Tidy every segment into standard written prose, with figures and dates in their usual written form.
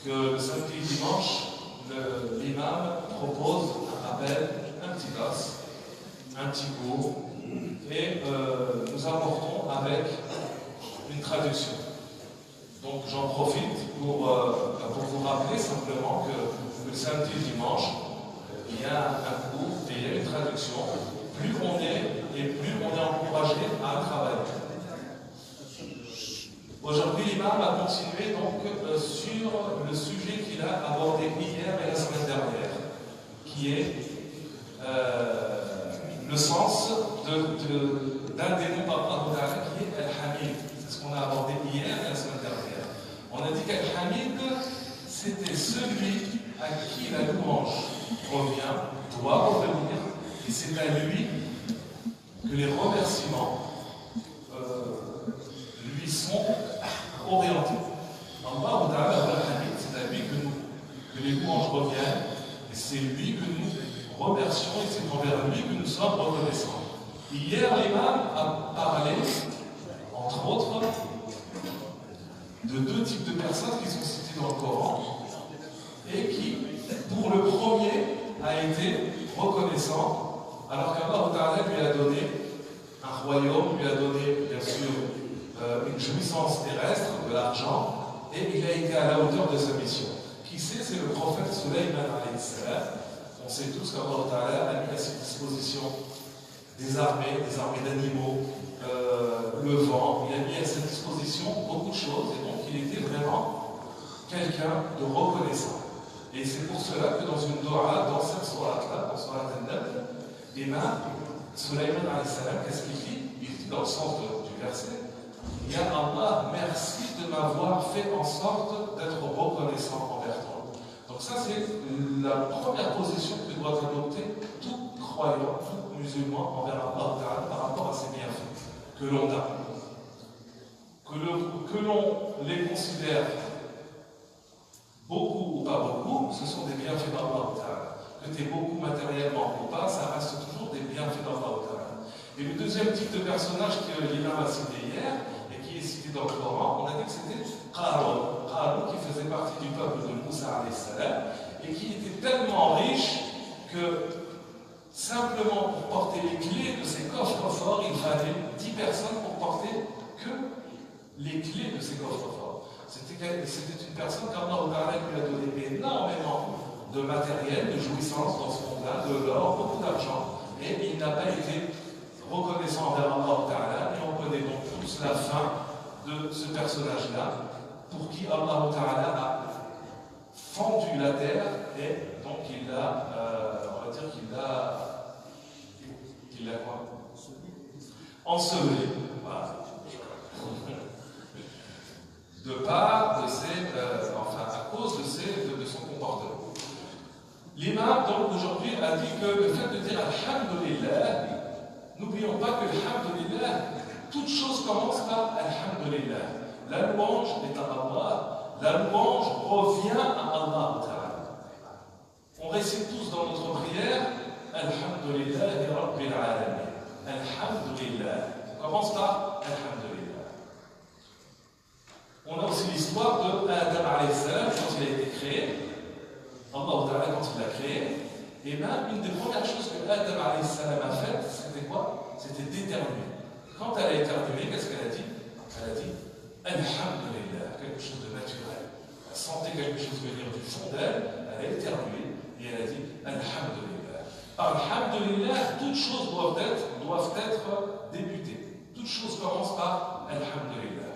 que le samedi et dimanche, l'imam propose un rappel, un petit gosse, un petit cours, et nous apportons avec une traduction. Donc j'en profite pour vous rappeler simplement que le samedi et dimanche, il y a un cours et il y a une traduction. Plus on est et plus on est encouragé à travailler. Aujourd'hui, l'imam a continué donc sur le sujet qu'il a abordé hier et la semaine dernière, qui est le sens d'un des noms d'Allah qui est Al-Hamid. C'est ce qu'on a abordé hier et la semaine dernière. On a dit qu'Al-Hamid, c'était celui à qui la louange revient, doit revenir, et c'est à lui que les remerciements lui sont orientés. Allah Ta'ala Al-Hamid, c'est à lui que les louanges reviennent, et c'est lui que nous remercions, et c'est envers lui que nous sommes reconnaissants. Hier, l'imam a parlé, entre autres, de deux types de personnes qui sont citées dans le Coran, et qui, pour le premier, a été reconnaissant, alors qu'Allah Ta'ala lui a donné un royaume, lui a donné, bien sûr, une jouissance terrestre, de l'argent, et il a été à la hauteur de sa mission. Qui c'est? C'est le prophète Sulayman alayhi salam. On sait tous qu'Allah Ta'ala a mis à sa disposition des armées d'animaux, le vent, il a mis à sa disposition beaucoup de choses, et donc il était vraiment quelqu'un de reconnaissant. Et c'est pour cela que dans une dua, dans cette sourate-là, dans Surat An-Naml, Sulayman alayhi salam, qu'est-ce qu'il dit? Il dit dans le sens du verset, Ya Allah, merci de m'avoir fait en sorte d'être reconnaissant envers toi. Donc ça, c'est la première position que doit adopter tout croyant, tout musulman envers Allah Ta'ala par rapport à ses bienfaits que l'on a. Que l'on les considère beaucoup ou pas beaucoup, ce sont des bienfaits d'Allah Ta'ala. Que tu es beaucoup matériellement ou pas, ça reste toujours des bienfaits d'Allah Ta'ala. Et le deuxième type de personnage que l'imam a cité hier, et qui est cité dans le Coran, on a dit que c'était Qarun. Qarun qui faisait partie du peuple de Moussa alayhi salam, et qui était tellement riche que simplement pour porter les clés de ces coffres-forts, il fallait 10 personnes pour porter que les clés de ces coffres-forts. C'était une personne qu'Allah lui a donné énormément de matériel, de jouissance dans ce monde-là, de l'or, beaucoup d'argent, et il n'a pas été reconnaissant envers Allah Ta'ala, et on connaît donc tous la fin de ce personnage-là, pour qui Allah Ta'ala a fendu la terre, et donc il l'a, on va dire qu'il l'a quoi? Enseveli. Voilà. De part de ses, à cause de son comportement. L'imam, donc, aujourd'hui, a dit que le fait de dire Alhamdulillah, n'oublions pas que Alhamdulillah, toute chose commence par Alhamdulillah. La louange est à Allah, la louange revient à Allah Ta'ala. On récite tous dans notre prière Alhamdulillah Rabbil Alamin. Alhamdulillah. On commence par Alhamdulillah. On a aussi l'histoire de Adam alayhi salam quand il a été créé. Allah Ta'ala quand il l'a créé. Et bien, une des premières choses que Adam alayhi salam a faites, c'était quoi? C'était d'éternuer. Quand elle a éternué, qu'est-ce qu'elle a dit? Elle a dit Alhamdulillah, quelque chose de naturel. Elle sentait quelque chose venir du fond d'elle, elle a éternué et elle a dit Alhamdulillah. Alhamdulillah, toutes choses doivent être débutées. Toutes choses commencent par Alhamdulillah.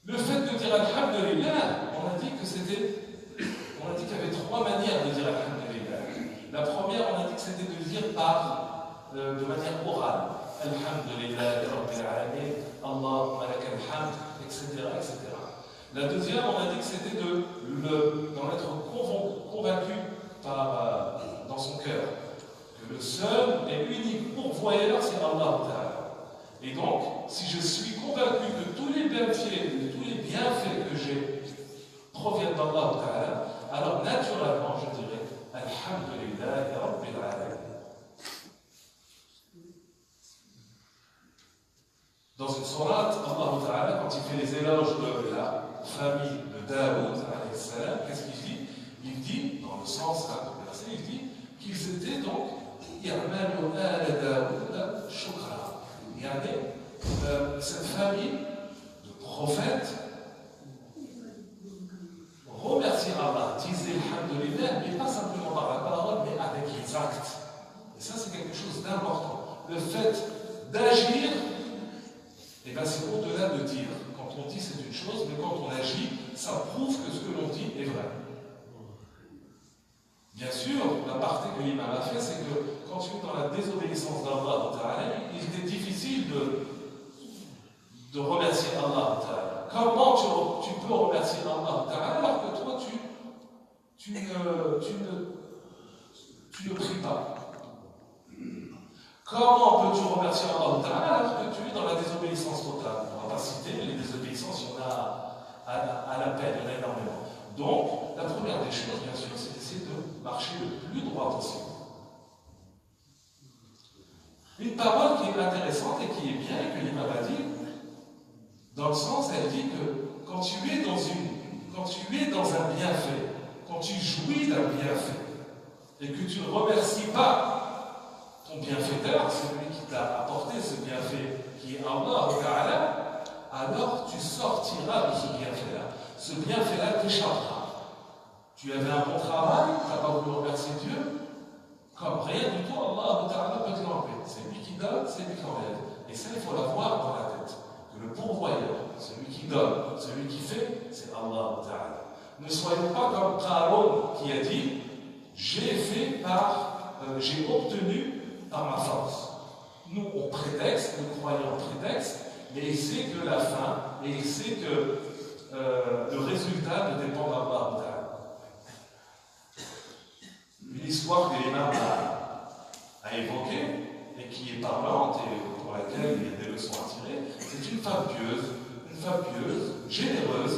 Le fait de dire Alhamdulillah, on a dit qu'il y avait trois manières de dire Alhamdulillah. La première, on a dit que c'était de le dire de manière orale. Alhamdulillah, Rabbil Alamin, Allahumma lakal hamd, etc., etc. La deuxième, on a dit que c'était d'en être convaincu dans son cœur. Que le seul et unique pourvoyeur, c'est Allah Ta'ala. Et donc, si je suis convaincu que tous les bienfaits que j'ai proviennent d'Allah Ta'ala, alors naturellement, je dirais Alhamdulillah Rabbil Alamin. Dans une sourate, Allah Ta'ala, quand il fait les éloges de la famille de Daoud, salam, qu'est-ce qu'il dit? Il dit, dans le sens du verset, il dit qu'ils étaient donc cette famille de prophètes remercier Allah, disait Alhamdulillah, mais pas simplement par la parole, mais avec les actes. Et ça, c'est quelque chose d'important. Le fait d'agir, eh ben, c'est au-delà de dire. Quand on dit, c'est une chose, mais quand on agit, ça prouve que ce que l'on dit est vrai. Bien sûr, la partie que l'imam a fait, c'est que quand tu es dans la désobéissance d'Allah, il était difficile de remercier Allah. Comment tu peux remercier Allah alors que toi, tu ne pries pas? Comment peux-tu remercier Allah alors que tu es dans la désobéissance totale? On ne va pas citer les désobéissances, il y en a à la peine, il y en a énormément. Donc, la première des choses, bien sûr, c'est d'essayer de marcher le plus droit possible. Une parole qui est intéressante et qui est bien, et que l'imam a dit, dans le sens, elle dit que quand tu es dans un bienfait, quand tu jouis d'un bienfait, et que tu ne remercies pas ton bienfaiteur, celui qui t'a apporté ce bienfait, qui est Allah, alors tu sortiras de ce bienfait-là. Ce bienfait-là t'échappera. Tu avais un bon travail, tu n'as pas voulu remercier Dieu, comme rien du tout, Allah peut te l'enlever. C'est lui qui donne, c'est lui qui enlève. Et ça, il faut l'avoir dans la tête. Que le pourvoyeur, celui qui donne, celui qui fait, c'est Allah. Ne soyons pas comme Qarun qui a dit j'ai obtenu par ma force. Nous, on prétexte, le croyant prétexte, mais il sait que la fin, et il sait que le résultat ne dépend d'Allah. Une histoire que l'imam a évoquée, et qui est parlante, et pour laquelle il y a des leçons à tirer, c'est une femme pieuse, généreuse,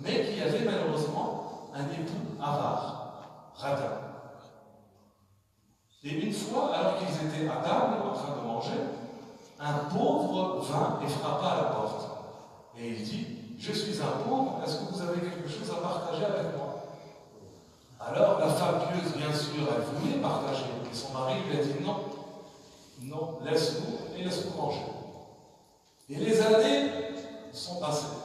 mais qui avait malheureusement un époux avare, radin. Et une fois, alors qu'ils étaient à table, en train de manger, un pauvre vint et frappa à la porte. Et il dit, je suis un pauvre, est-ce que vous avez quelque chose à partager avec moi? Alors la femme pieuse, bien sûr, elle voulait partager, et son mari lui a dit non, laisse-nous et laisse-nous manger. Et les années sont passées.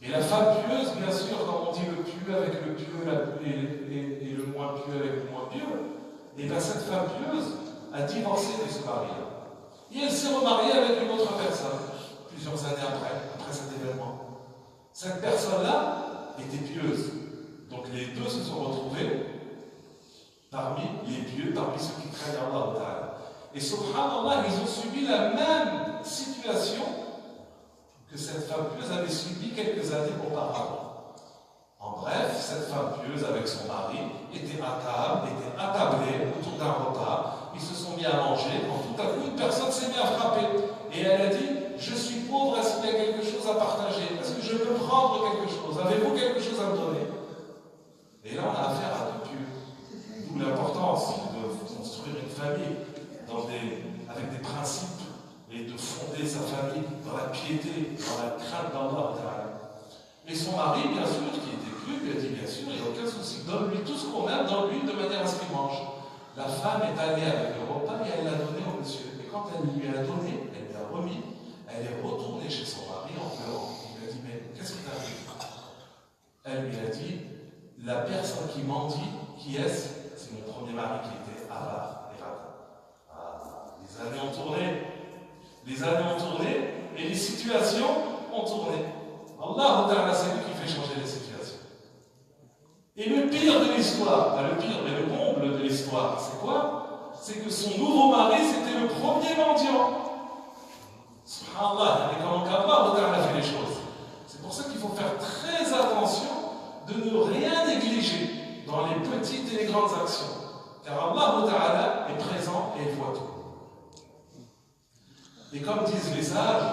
Et la femme pieuse, bien sûr, quand on dit le pieux avec le pieux et le moins pieux avec le moins pieux, et bien cette femme pieuse a divorcé de ce mari-là. Et elle s'est remariée avec une autre personne, plusieurs années après cet événement. Cette personne-là était pieuse. Donc les deux se sont retrouvés parmi les pieux, parmi ceux qui craignent Allah. Et subhanallah, ils ont subi la même situation que cette femme pieuse avait subi quelques années auparavant. En bref, cette femme pieuse avec son mari était à table, était attablée autour d'un repas. Ils se sont mis à manger quand tout à coup une personne s'est mise à frapper. Et elle a dit, je suis pauvre, est-ce qu'il y a quelque chose à partager? Est-ce que je peux prendre quelque chose? Avez-vous quelque chose à me donner? Et là, on a affaire à deux pieux. D'où l'importance de construire une famille avec des principes et de fonder sa famille dans la piété, dans la crainte d'Allah. Et son mari, bien sûr, qui était pieux, lui a dit, bien sûr, il n'y a aucun souci, donne-lui tout ce qu'on a, donne-lui de manière à ce qu'il mange. La femme est allée avec le repas et elle l'a donné au monsieur. Et quand elle lui a donné, elle lui a remis, elle est retournée chez son mari en pleurant. Il lui a dit, mais qu'est-ce qui t'arrive? Elle lui a dit, la personne qui mendie, qui est-ce? C'est mon premier mari qui était avare et radin. Les années ont tourné. Les années ont tourné et les situations ont tourné. Allah, c'est lui qui fait changer les situations. Et le pire de l'histoire, pas le pire, mais le comble de l'histoire, c'est quoi? C'est que son nouveau mari, c'était le premier mendiant. Subhanallah, et comment Allah a fait les choses. C'est pour ça qu'il faut faire très attention de ne rien négliger dans les petites et les grandes actions. Car Allah est présent et il voit tout. Et comme disent les sages,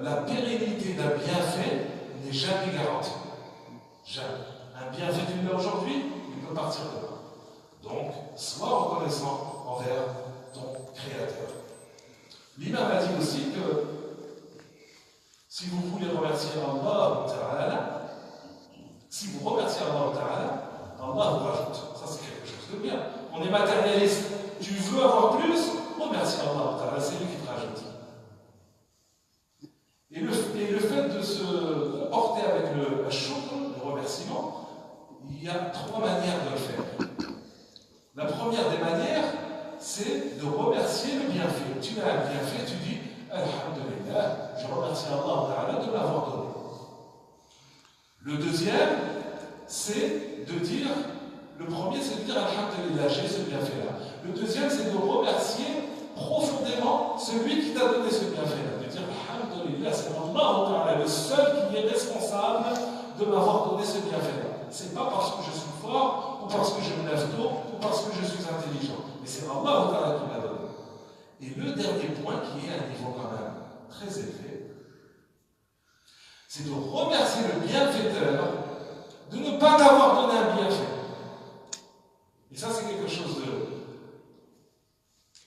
la pérennité d'un bienfait n'est jamais garantie. Jamais. Un bienfait que tu mets aujourd'hui, il peut partir demain. Donc, sois reconnaissant envers ton Créateur. L'imam a dit aussi que si vous voulez remercier Allah, On est matérialiste. Tu veux avoir plus? Remercie Allah, c'est lui qui te rajoute. Et le fait de se comporter avec le shukr, le remerciement, il y a 3 manières de le faire. La première des manières, c'est de remercier le bienfait. Tu as un bienfait, tu dis Alhamdulillah, je remercie Allah de m'avoir donné. Le deuxième, c'est de dire, le premier c'est de dire Alhamdulillah, j'ai ce bienfait-là. Le deuxième, c'est de remercier profondément celui qui t'a donné ce bienfait-là. De dire Alhamdulillah, c'est Allah, le seul qui est responsable de m'avoir donné ce bienfait-là. C'est pas parce que je suis fort, ou parce que je me lève tôt, ou parce que je suis intelligent. Mais c'est Allah qui m'a donné. Et le dernier point, qui est à un niveau quand même très élevé, c'est de remercier le bienfaiteur de ne pas t'avoir donné un bienfait. Et ça, c'est quelque chose de...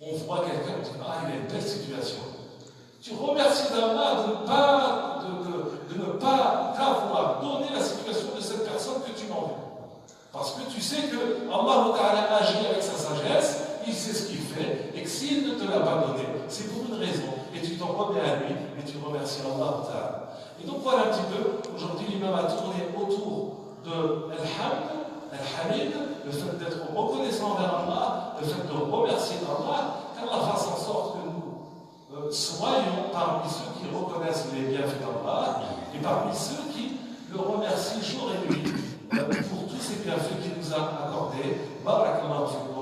On voit quelqu'un, on dit, il a une belle situation. Tu remercies d'Allah de ne pas t'avoir donné la situation de cette personne que tu m'en veux. Parce que tu sais que Allah Ta'ala agit avec sa sagesse, il sait ce qu'il fait, et que s'il ne te l'a pas donné, c'est pour une raison. Et tu t'en remets à lui, et tu remercies Allah Ta'ala. Et donc voilà un petit peu, aujourd'hui l'imam a tourné autour de Al-Hamd, Al-Hamid, le fait d'être reconnaissant envers Allah, le fait de remercier Allah, qu'Allah fasse en sorte que nous soyons parmi ceux qui reconnaissent les bienfaits d'Allah, et parmi ceux qui le remercient jour et nuit pour tous ces bienfaits qu'il nous a accordés. Barakallahu fikum.